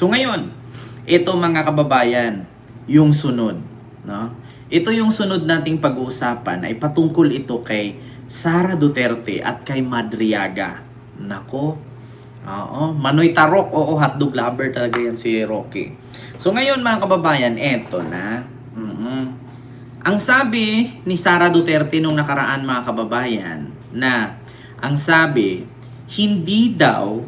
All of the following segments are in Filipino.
So ngayon, ito mga kababayan, yung sunod. No? Ito yung sunod nating pag-uusapan ay patungkol ito kay Sara Duterte at kay Madriaga. Nako, oo, Manoy Tarok, oo, hotdog lover talaga yan si Rocky. So ngayon mga kababayan, eto na. Ang sabi ni Sara Duterte nung nakaraan mga kababayan, na ang sabi, hindi daw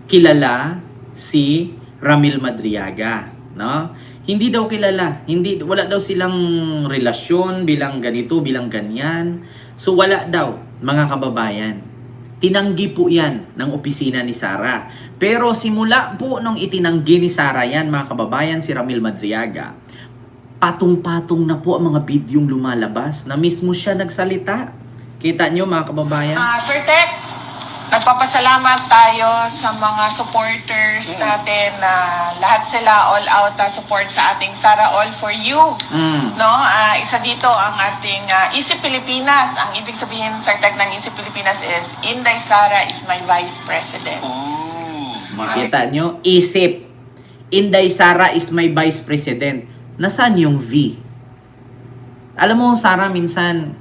kilala si Ramil Madriaga, no? Hindi daw kilala, wala daw silang relasyon bilang ganito, bilang ganyan. So wala daw, mga kababayan. Tinanggi po 'yan ng opisina ni Sara. Pero simula po nung itinanggi ni Sara 'yan, mga kababayan, si Ramil Madriaga, patong-patong na po ang mga bidyong lumalabas na mismo siya nagsalita. Kita nyo mga kababayan? Sir Tek, nagpapasalamat tayo sa mga supporters natin na lahat sila all out support sa ating Sara All For You. No, isa dito ang ating Isip Pilipinas. Ang ibig sabihin, Sir Tek, ng Isip Pilipinas is Inday Sara is my Vice President. Makita nyo? Isip. Inday Sara is my Vice President. Nasaan yung V? Alam mo, Sara, minsan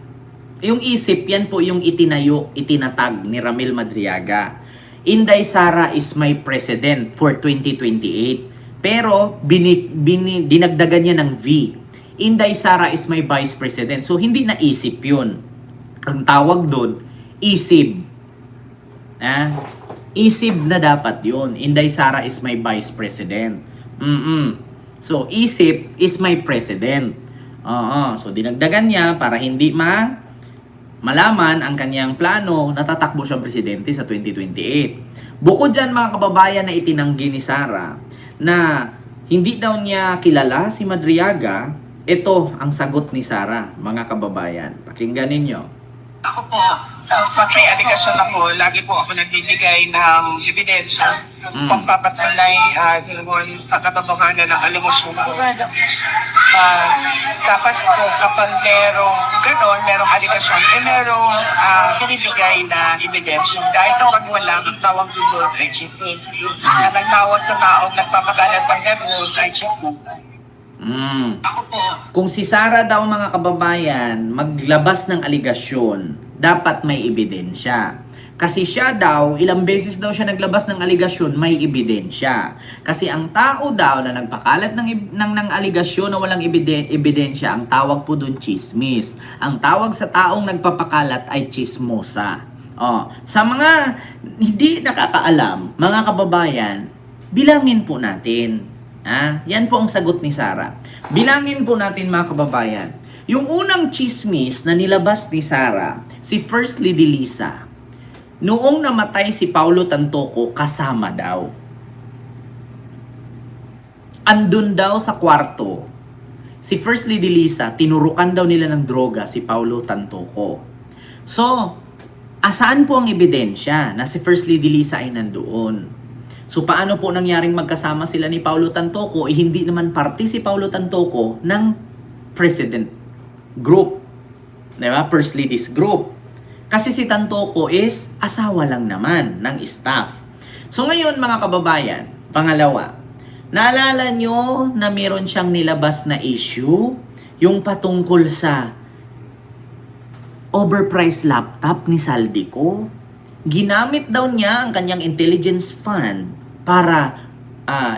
yung isip, yan po yung itinatag ni Ramil Madriaga. Inday Sara is my president for 2028. Pero dinagdagan niya ng V. Inday Sara is my vice president. So hindi na isip yun. Ang tawag doon, isib. Isib na dapat yun. Inday Sara is my vice president. So isip is my president. So dinagdagan niya para hindi malaman ang kanyang plano na tatakbo siyang presidente sa 2028. Bukod dyan mga kababayan na itinanggi ni Sara na hindi daw niya kilala si Madriaga, ito ang sagot ni Sara, mga kababayan. Pakinggan ninyo. Ako po, pag may aligasyon ako, lagi po ako nagbibigay ng ebidensya pagpapatunay doon sa katotohanan ng aligasyon ko. Dapat po kapag merong aligasyon, merong binibigay na ebidensya. Dahil kapag wala, ang tawag doon ay chismis. At ang tawag sa taong nagpapakalat ng gano'n ay chismis. Ako po. Kung si Sara daw mga kababayan maglabas ng aligasyon, dapat may ebidensya. Kasi siya daw, ilang beses daw siya naglabas ng aligasyon, may ebidensya. Kasi ang tao daw na nagpakalat ng aligasyon na walang ebidensya, ang tawag po doon chismis. Ang tawag sa taong nagpapakalat ay chismosa. Sa mga hindi nakakaalam, mga kababayan, bilangin po natin. Yan po ang sagot ni Sara. Bilangin po natin mga kababayan. Yung unang chismis na nilabas ni Sara, si First Lady Lisa, noong namatay si Paulo Tantoco, kasama daw. Andun daw sa kwarto, si First Lady Lisa, tinurukan daw nila ng droga si Paulo Tantoco. So, asaan po ang ebidensya na si First Lady Lisa ay nandoon? So paano po nangyaring magkasama sila ni Paulo Tantoco? Hindi naman parte si Paulo Tantoco ng President Group. Diba? First Ladies Group. Kasi si Tantoco is asawa lang naman ng staff. So ngayon mga kababayan, pangalawa, naalala nyo na meron siyang nilabas na issue, yung patungkol sa overpriced laptop ni Saldico. Ginamit daw niya ang kanyang intelligence fund para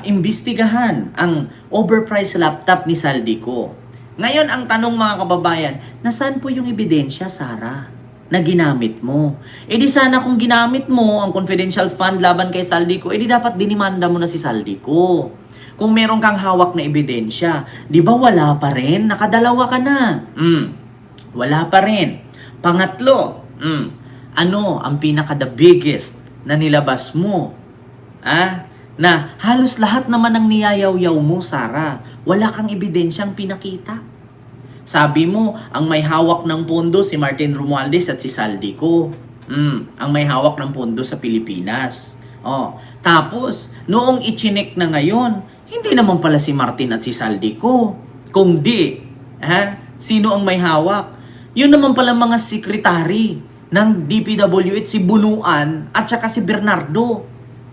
imbestigahan ang overpriced laptop ni Saldico. Ngayon, ang tanong mga kababayan, nasaan po yung ebidensya, Sara, na ginamit mo? E di sana kung ginamit mo ang confidential fund laban kay Saldico, e di dapat dinimanda mo na si Saldico. Kung meron kang hawak na ebidensya, di ba wala pa rin? Nakadalawa ka na. Wala pa rin. Pangatlo, ano ang pinaka-the biggest na nilabas mo? Na halos lahat naman ng niyayaw-yaw mo, Sara. Wala kang ebidensyang pinakita. Sabi mo, ang may hawak ng pondo si Martin Romualdez at si Saldico. Ang may hawak ng pondo sa Pilipinas. Tapos, noong ichinek na ngayon, hindi naman pala si Martin at si Saldico. Kung di, sino ang may hawak? Yun naman pala mga sekretary ng DPWH, si Bunuan at saka si Bernardo.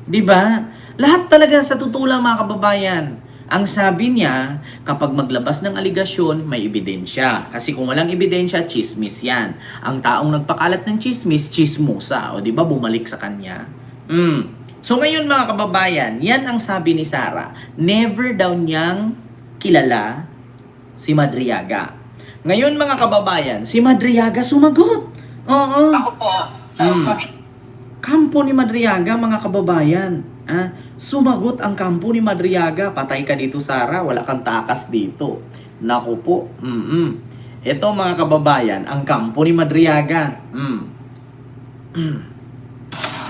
'Di ba? Lahat talaga sa totoo lang mga kababayan. Ang sabi niya, kapag maglabas ng aligasyon, may ebidensya. Kasi kung walang ebidensya, chismis yan. Ang taong nagpakalat ng chismis, chismosa. O di ba bumalik sa kanya? So ngayon mga kababayan, yan ang sabi ni Sara. Never daw niyang kilala si Madriaga. Ngayon mga kababayan, si Madriaga sumagot. Oo. Ako po, Kampo ni Madriaga mga kababayan. Sumagot ang kampo ni Madriaga. Patay ka dito Sara, wala kang takas dito. Naku po. Ito mga kababayan, ang kampo ni Madriaga.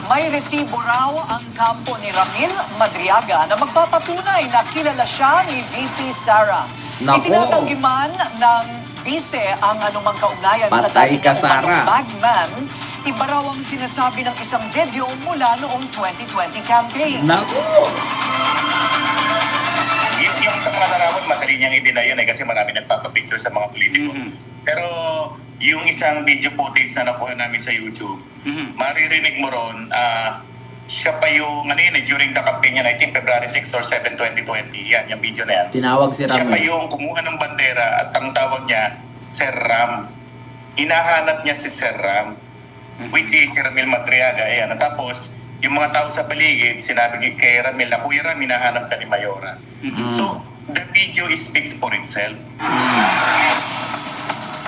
May resibo raw ang kampo ni Ramil Madriaga na magpapatunay na kilala siya ni VP Sara. Nako. Itinatanggi man ng bise ang anumang kaugnayan sa Patay dating ka, umanong Sara. bagman. Iba raw ang sinasabi ng isang video mula noong 2020 campaign. Naku. Yung sa mga larawan, madali niyang i-deny yun kasi marami nagpapapicture sa mga politiko. Pero yung isang video footage na nakuha namin sa YouTube, maririnig mo ron, siya pa yung, during the campaign niya, I think February 6 or 7, 2020, yan, yung video na yan. Tinawag si Siya pa Ramil. yung kumuha ng bandera at ang tawag niya, Sir Ram. Hinahanap niya si Sir Ram, which is si Ramil Madriaga. Ayan. At tapos, yung mga tao sa paligid, sinabi kay Ramil na, Kuya Ram, hinahanap ka ni Mayora. So, the video speaks for itself.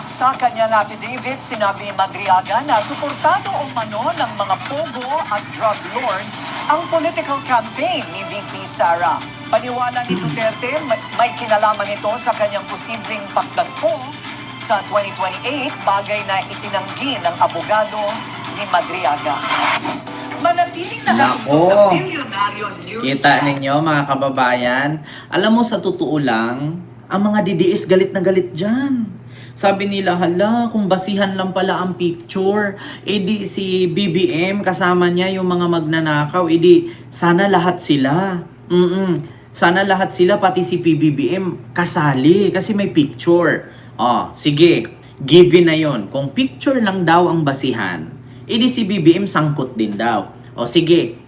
Sa kanya na affidavit, sinabi ni Madriaga na suportado umano ng mga pogo at drug lord ang political campaign ni VP Sara. Paniwala ni Duterte, may kinalaman ito sa kanyang posibleng pagtagpo sa 2028, bagay na itinanggi ng abogado ni Madriaga. Manatiling nakatutok sa Nako. Milyonaryo News. Kita ninyo mga kababayan, alam mo sa totoo lang, ang mga DDS galit na galit dyan. Sabi nila, hala, kung basihan lang pala ang picture, edi si BBM kasama niya yung mga magnanakaw, edi sana lahat sila. Sana lahat sila, pati si PBBM, kasali kasi may picture. Sige, given na yon. Kung picture lang daw ang basihan, edi si BBM sangkot din daw. Sige,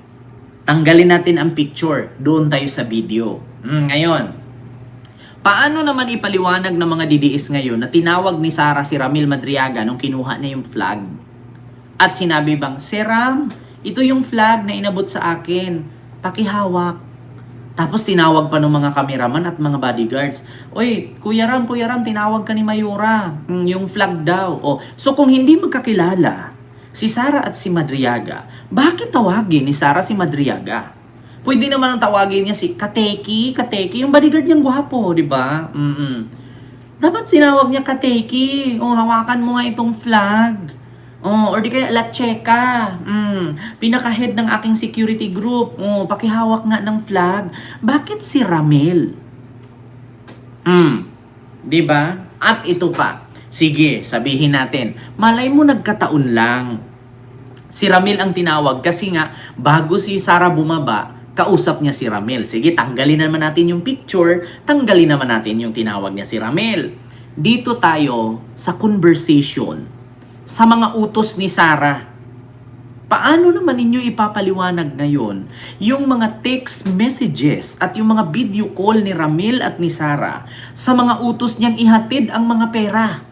tanggalin natin ang picture, doon tayo sa video. Ngayon, paano naman ipaliwanag ng mga DDS ngayon na tinawag ni Sara si Ramil Madriaga nung kinuha niya yung flag? At sinabi bang, Sir Ram, ito yung flag na inabot sa akin, pakihawak. Tapos tinawag pa ng mga kameraman at mga bodyguards, Oy, Kuya Ram, tinawag ka ni Mayora, yung flag daw. So kung hindi magkakilala si Sara at si Madriaga, bakit tawagin ni Sara si Madriaga? Pwede naman ang tawagin niya si Kateki, yung bodyguard niyang gwapo, di ba? Dapat sinawag niya Kateki, hawakan mo nga itong flag. Or di kaya Latcheka, pinaka-head ng aking security group, pakihawak nga ng flag. Bakit si Ramil? Di ba? At ito pa, sige, sabihin natin, malay mo nagkataon lang. Si Ramil ang tinawag kasi nga, bago si Sara bumaba, kausap niya si Ramil. Sige, tanggalin naman natin yung picture, tanggalin naman natin yung tinawag niya si Ramil. Dito tayo sa conversation sa mga utos ni Sara. Paano naman ninyo ipapaliwanag ngayon yung mga text messages at yung mga video call ni Ramil at ni Sara sa mga utos niyang ihatid ang mga pera?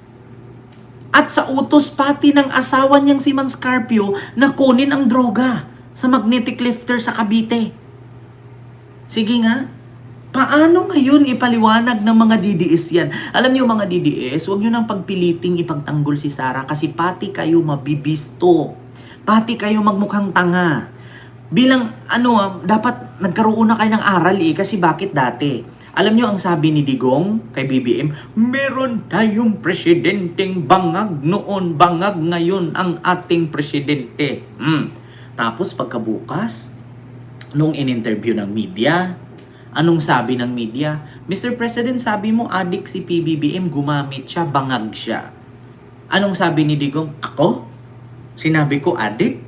At sa utos pati ng asawa niyang si Man Scarpio na kunin ang droga sa magnetic lifter sa Cavite. Sige nga, paano ngayon ipaliwanag ng mga DDS yan? Alam niyo mga DDS, huwag niyo nang pagpiliting ipagtanggol si Sara kasi pati kayo mabibisto. Pati kayo magmukhang tanga. Bilang dapat nagkaroon na kayo ng aral kasi bakit dati? Alam niyo ang sabi ni Digong kay BBM, meron tayong presidenteng bangag noon, bangag ngayon ang ating presidente. Tapos pagkabukas, nung in-interview ng media, anong sabi ng media? Mr. President, sabi mo adik si PBBM, gumamit siya, bangag siya. Anong sabi ni Digong? Ako? Sinabi ko adik?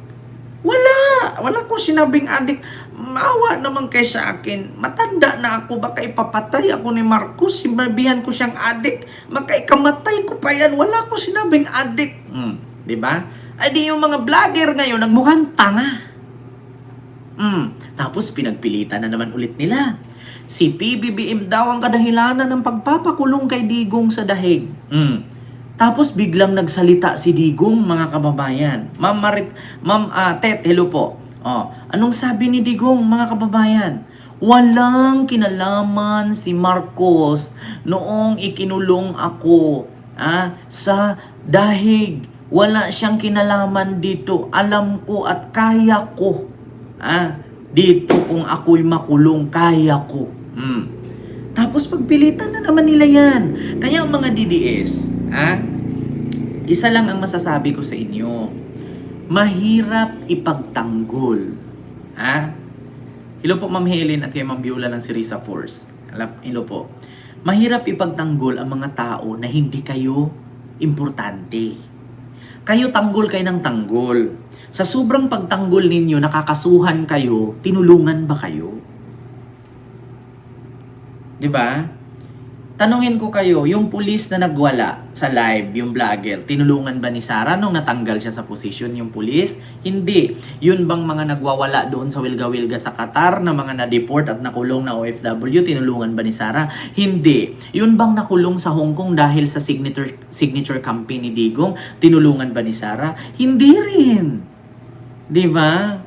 Wala ko sinabing adik. Maawa naman kay sa akin. Matanda na ako, baka ipapatay ako ni Marcos. Sinabihan ko siyang adik. Baka ikamatay ko pa yan. Wala ko sinabing adik. Diba? Ay di yung mga vlogger ngayon, nagmukhang tanga. Tapos pinagpilitan na naman ulit nila. Si PBBM daw ang kadahilanan ng pagpapakulong kay Digong sa dahig. Tapos biglang nagsalita si Digong, mga kababayan. Ma'am Tet, hello po. Anong sabi ni Digong, mga kababayan? Walang kinalaman si Marcos noong ikinulong ako sa dahig. Wala siyang kinalaman dito. Alam ko at kaya ko. Dito kung ako'y makulong, kaya ko. Tapos pagpilitan na naman nila yan. Kaya ang mga DDS, isa lang ang masasabi ko sa inyo. Mahirap ipagtanggol. Hello po Ma'am Helen at kay Ma'am Biola ng Sirisa Force. Hello po. Mahirap ipagtanggol ang mga tao na hindi kayo importante. Kayo tanggol kayo ng tanggol. Sa sobrang pagtanggol ninyo, nakakasuhan kayo, tinulungan ba kayo? 'Di ba? Tanungin ko kayo, yung pulis na nagwala sa live, yung vlogger, tinulungan ba ni Sara nung natanggal siya sa posisyon yung pulis? Hindi. Yun bang mga nagwawala doon sa wilga-wilga sa Qatar na mga na-deport at nakulong na OFW, tinulungan ba ni Sara? Hindi. Yun bang nakulong sa Hong Kong dahil sa signature campaign ni Digong, tinulungan ba ni Sara? Hindi rin. 'Di ba?